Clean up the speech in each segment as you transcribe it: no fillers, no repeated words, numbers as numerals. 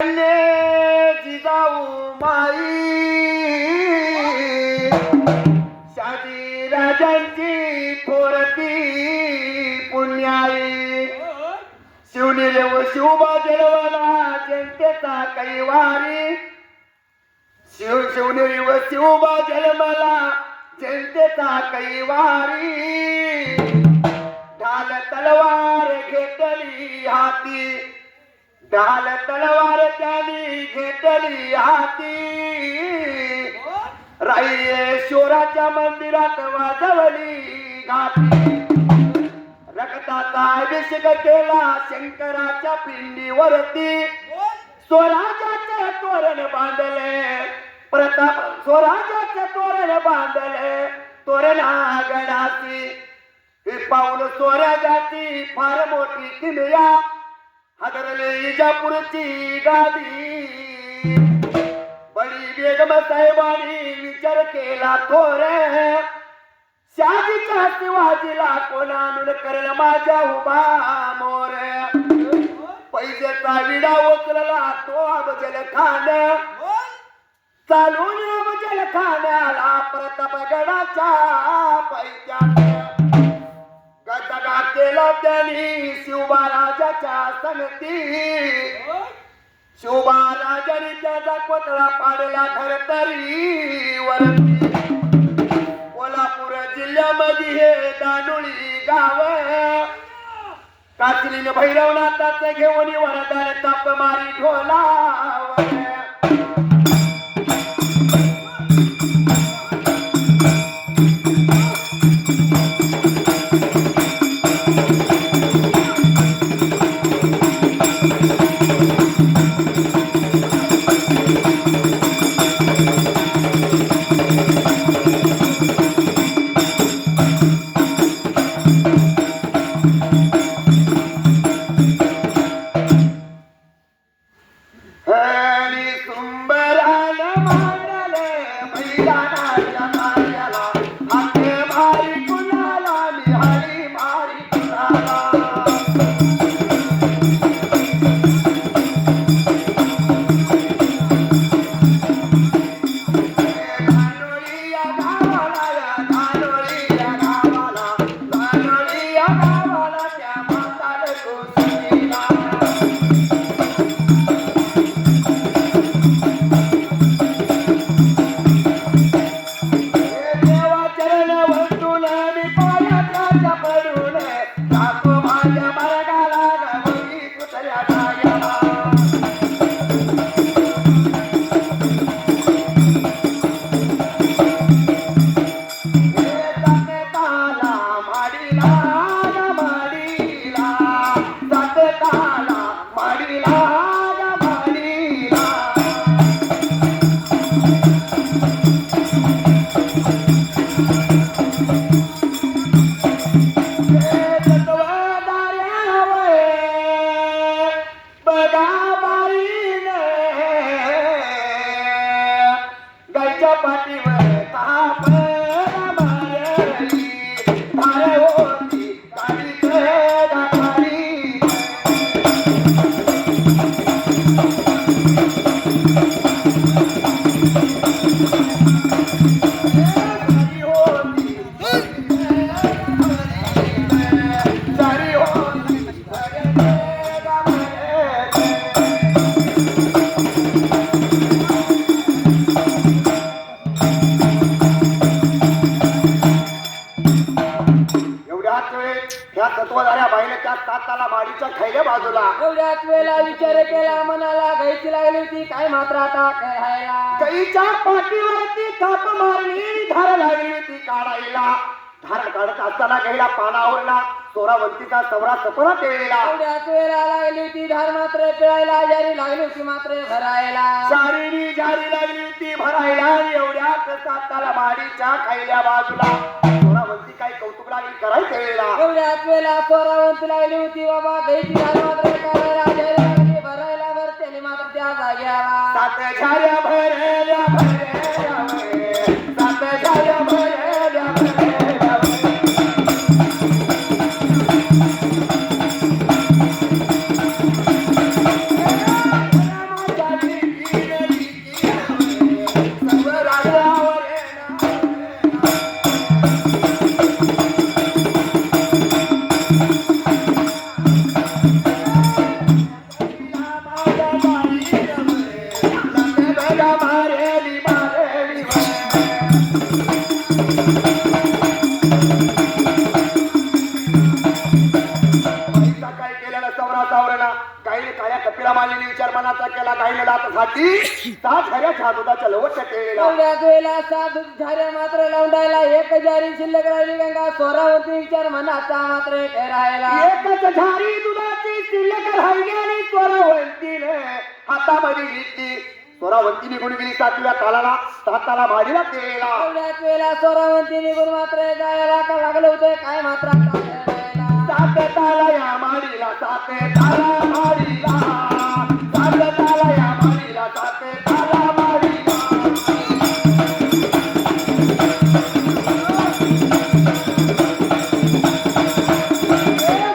जिजाऊ माई शाजी राजांची थोरती पुण्याई शिवनेरी व शिवबा जळवला जनतेचा कैवारी शिवनेरी व शिवबा जन्मला जनतेचा कैवारी ढाल तलवार घेतली हाती ढाल तलवार त्यांनी घेतली हाती रायेश्वराच्या मंदिरात वाजवली घाटी रक्ताचा अभिषेक केला शंकराच्या पिंडीवरती स्वराज्याचे तोरण बांधले प्रताप स्वराज्याचे तोरण बांधले तोरणा गडाची पाऊल स्वराज्याची फार मोठी किमया हादरले इजापूरची गादी बडी बेगम साहेबांनी विचार केला थोरे शाजीच्या शिवाजीला कोण आणून करेल माझ्या उभा मोर पैसेचा विडा उचलला तो अफजल खान चालून अफजल खानाला प्रतापगडाच्या पैशात गदगा केला त्यांनी शिवबाराजाच्या संगती शिवबाराजाने त्याचा कोतळा पाडला धरतरी वरती कोल्हापूर जिल्ह्यामध्ये हे दानोळी गाव काचलीन भैरवनाथाचे घेऊन वरदान ताप मारी ढोलावर एवढ्याच वेळेला विचार केला मनाला गायची लागली होती काय मात्र आता खेळायला गाईच्या पाठीवरती थाप मारली धार लागली होती काढायला धार काढत असताना गाईला पानावरला सोरावंतीचा सवरा सपना टेळलेला एवढ्याच वेळेला लागली होती धार मात्र पिळायला जारी लागली होती मात्र भरायला जारी लागली होती भरायला एवढ्याच साताला माडीच्या खायल्या बाजूला सोरावंती काय कौतुक लागली करायला एवढ्याच वेळेला सोरावंती लागली होती बाबा गायची धार मात्र काढायला जारी लागली भरायला भरतेने मात्र त्या जाग्याला सात झाऱ्या भरल्या सात झाऱ्या भरल्या मनाचा केला गायला लाथासाठी सात झऱ्याच्या दुधाच्या लवटच्या टेळीला एवढ्याच वेळेला सात झाऱ्या मात्र लावून एक जारी शिल्लक राहिली गंगा स्वरावरती विचार मनाचा मात्र राहिला एकच झारी दुधाची शिल्लक राहिली आणि स्वरावंतीने हातामध्ये घेतली. स्वरावंती निघून गेली सातव्या कालाला साताला माडीला टेळीला. एवढ्याच वेळेला स्वरावंती निघून मात्र जायला का लागलं होतं काय मात्र आता राहिला. सात ताला या माडीला सात ताला माडीला सात ताला या माडीला सात ताला माडीला.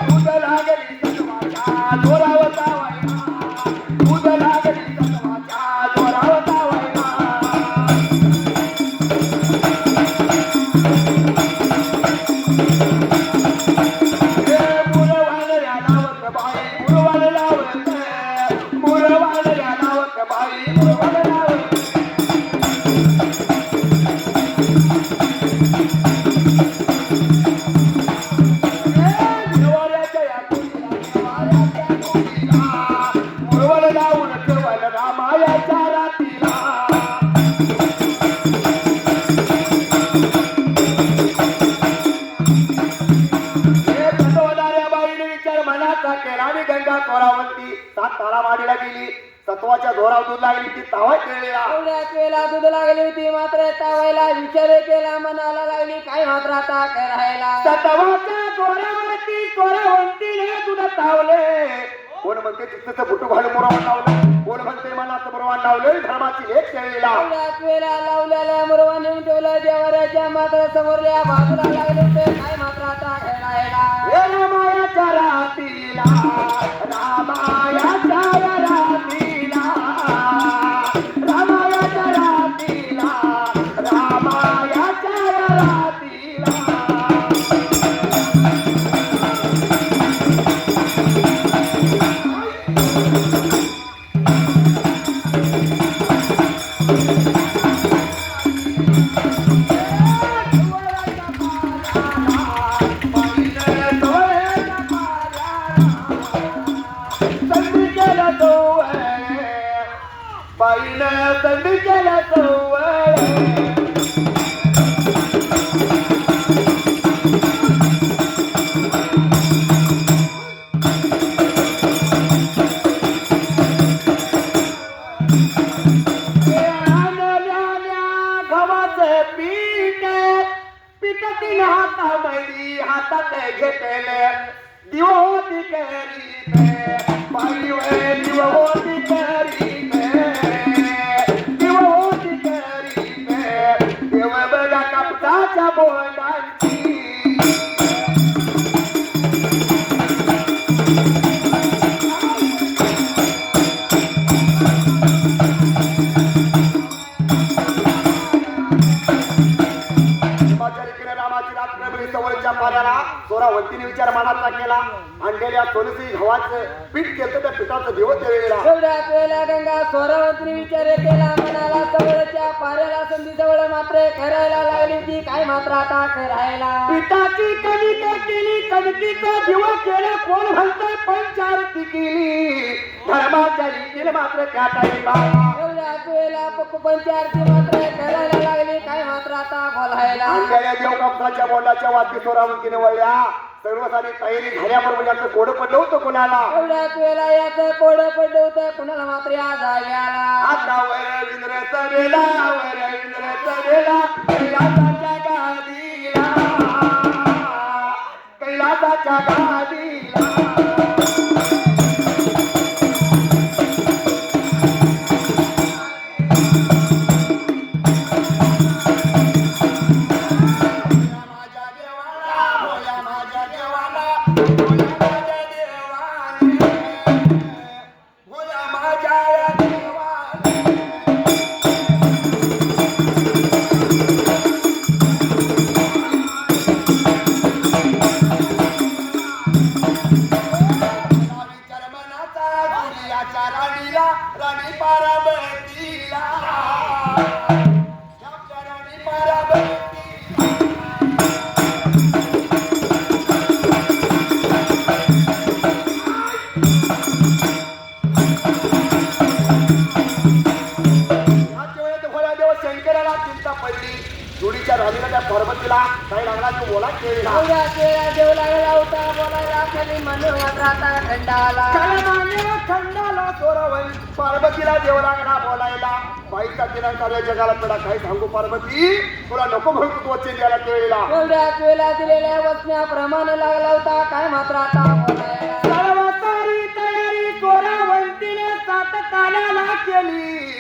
दूध लागली सत्वाच्या जोरावता वायना दूध लागली सत्वाच्या जोरावता वायना. मुरवाडल्या नावत बाई मुरवाड लावत मुरवाडल्या नावत बाई मुरवाड लावत. देवाऱ्याच्या या कोणीला देवाऱ्याच्या कोणीला मुरवाड लावून ठेवलं रामायाच्या रातीला. मनाचा केला आणि गंगा स्वरावंती सात ताला माडीला गेली. सत्वाच्या जोरावर दूध लागली ती तावा केलेला. एवढ्याच वेळेला दूध लागली होती मात्र तावायला विचार केला मनाला लागली काय मात्र आता काय राहिला. सत्वाच्या जोरावरती स्वरावंतीने दूध तावले. कोण म्हणते तिथं बुटू घालून मुरवाड लावलं कोण म्हणते मनाचं मुरवाड लावलं धर्माची लेख केलेला. एवढ्याच वेळेला लावलेल्या मुरवा नेऊन ठेवलं देवाऱ्याच्या मात्र समोरल्या बाजूला लागले होते काय मात्र आता काय राहिला. रामायाच्या रातीला रामायाच्या रातीला रामायाच्या रातीला रामायाच्या रातीला. बाईनं संधी केला गव्हाचं पीठ पीठ तीन हातामध्ये हातात घेतले दिव होती करीत बाई वय दिव होती करीत दिव होती करीत देव बघा कापसाच्या बोंडांची. रामाची रात्र जवळच्या पाऱ्याला स्वरावंतीने विचार मनाचा केला. आणलेल्या सोनसी गव्हाचं पीठ केलं त्या पिठाचं दिवस वेळेला. एवढ्याच वेळेला गंगा स्वरावंतीने विचार केला मनाला जवळच्या पाऱ्याला संधी जवळ मात्र करायला लागली ती काय मात्र आता काय राहिला. पिठाची कणिक केली कणकीचा दिवस केला कोण म्हणतोय पंचारती केली धर्माच्या रीतीने मात्र त्या टाईला. एवढ्याच वेळेला पंचारती मात्र करायला लागली काय मात्र आता बोलायला. आणलेल्या देव कापसाच्या बोंडाच्या वाती स्वरावंतीने वळल्या. सर्वसारी तयारी झाल्याबरोबर याचं कोड पडलं होतं कोणाला. एवढ्याच वेळेला याचं कोड पडलं होतं कुणाला मात्र या जाग्याला. आता वर विंद्रचा वेला वर विंद्रचा वेला कैलासाच्या गादीला कैलासाच्या गादीला. राणी पाराबतीला राणी पाराबती. पार्वतीला काही लागला तो बोला केला एवढ्याच वेळा देव लागला होता बोलायला खाली म्हणून आता खंडाला खंडाला सोरावं पार्वतीला देव लागला बोलायला बाईचा तिला कार्य जगाला पेडा काही सांगू पार्वती तुला नको म्हणून तू वचन द्यायला केला एवढ्याच वेळा दिलेल्या वचनाप्रमाणे लागला होता काय मात्र आता बोलायला सर्व सारी तयारी सोरावंतीने सात कानाला केली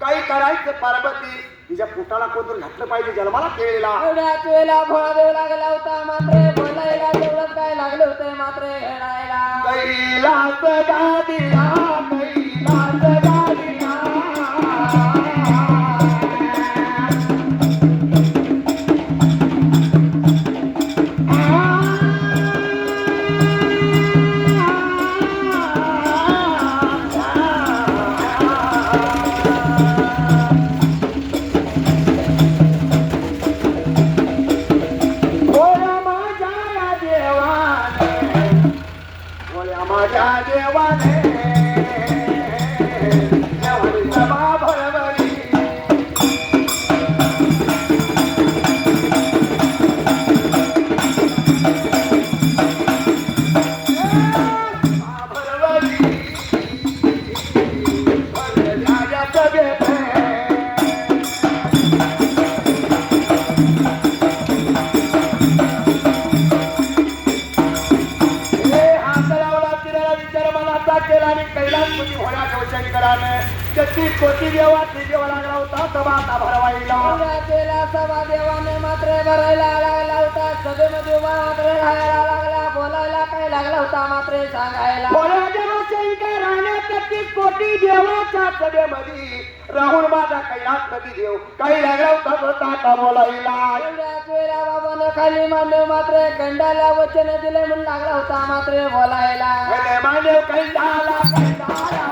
काही करायचं पार्वती तिच्या पोटाला कोणतरी घातलं पाहिजे जन्माला केलेला एवढ्याच वेळेला भोळा देव लागला होता मात्र बोलायला तेवढंच काय लागले होते मात्र घडायला कैलास गादिला कैलास गादिला माझ्या देवाने देवाने सभा भरवली भरवली भरल्या सभेत केला आणि कैलासपती होण्याच्या वचनकराने 33 कोटी देवा देवा लागला होता सभा आता भरवायला एवढ्याच सभा देवाने मात्र भरायला लागला होता सभेमध्ये उभा मात्र राहायला लागला बोलायला काय लागला होता मात्र सांगायला होण्याच्या वचनकराने 33 कोटी देवाच्या सभेमध्ये राहुल माझा कैलासपती देव काही लागला होता आता बोलायला एवढ्याच वेळा बाबानं खाली मांडव मात्र खंडाला वचन दिले म्हणून लागला होता मात्र बोलायला मानव कैलाला कैलाला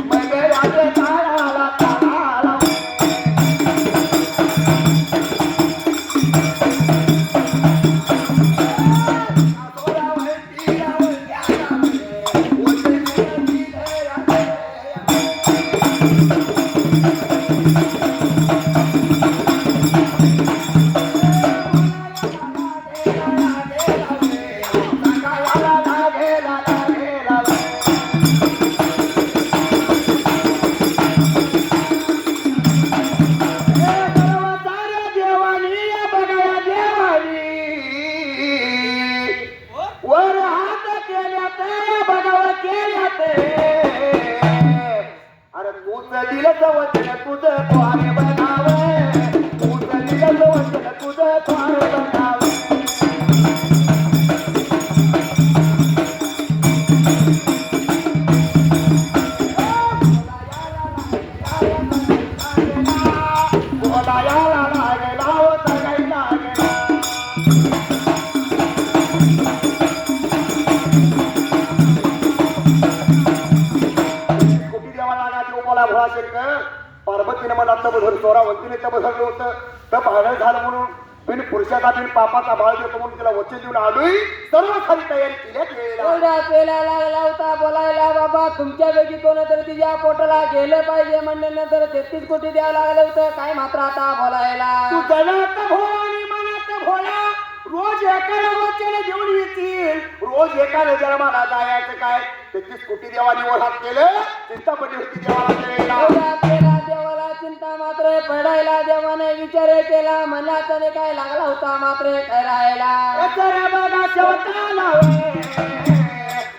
मगे राजे ताळाला ताळाला वर हात केल्या ते बघाव केल्या ते अरे तूच दिलं वचन तुझं द्वारे बघाव तूच दिलं वचन तुझं द्वारे बघाव बोलायला लागला होता काही लागला पार्वतीने मला तब धर चोरावंतीने तब धरलं होतं तब हरण झालं म्हणून बिन पुरुषाचा बिन पापाचा बाळ देतो म्हणून तिला वचन देऊन आलोय सर्व खाली तयारी केल्यात वेळेला एवढ्याच वेळेला लागला होता बोलायला बाबा तुमच्यापैकी कोणतरी तिच्या पोटाला गेलं पाहिजे म्हणल्यानंतर 33 कोटी द्यावं लागलं होतं काय मात्र आता बोलायला तू जनात भोळा आणि मनात भोळा रोज एकाला वचन घेऊन येतील रोज एकाने जन्माला जायचं काय 33 कोटी देवानी वरात केलं चिंतापटी होती देवाला केलेला एवढ्याच वेळेला देवाला चिंता मात्र पडायला देवाने विचार केला मनाचा काय लागला होता मात्र करायला तर बघा शेवटाला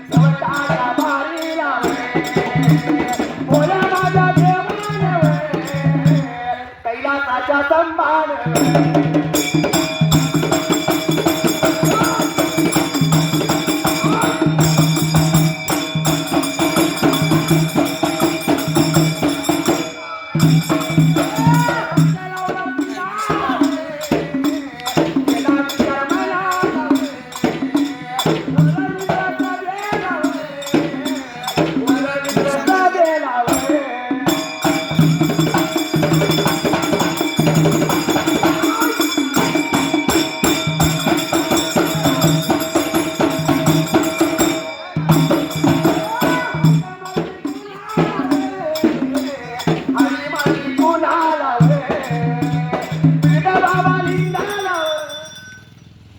शेवटाला भारी लावे बोला माझ्या देवाने कैलासाच्या संभान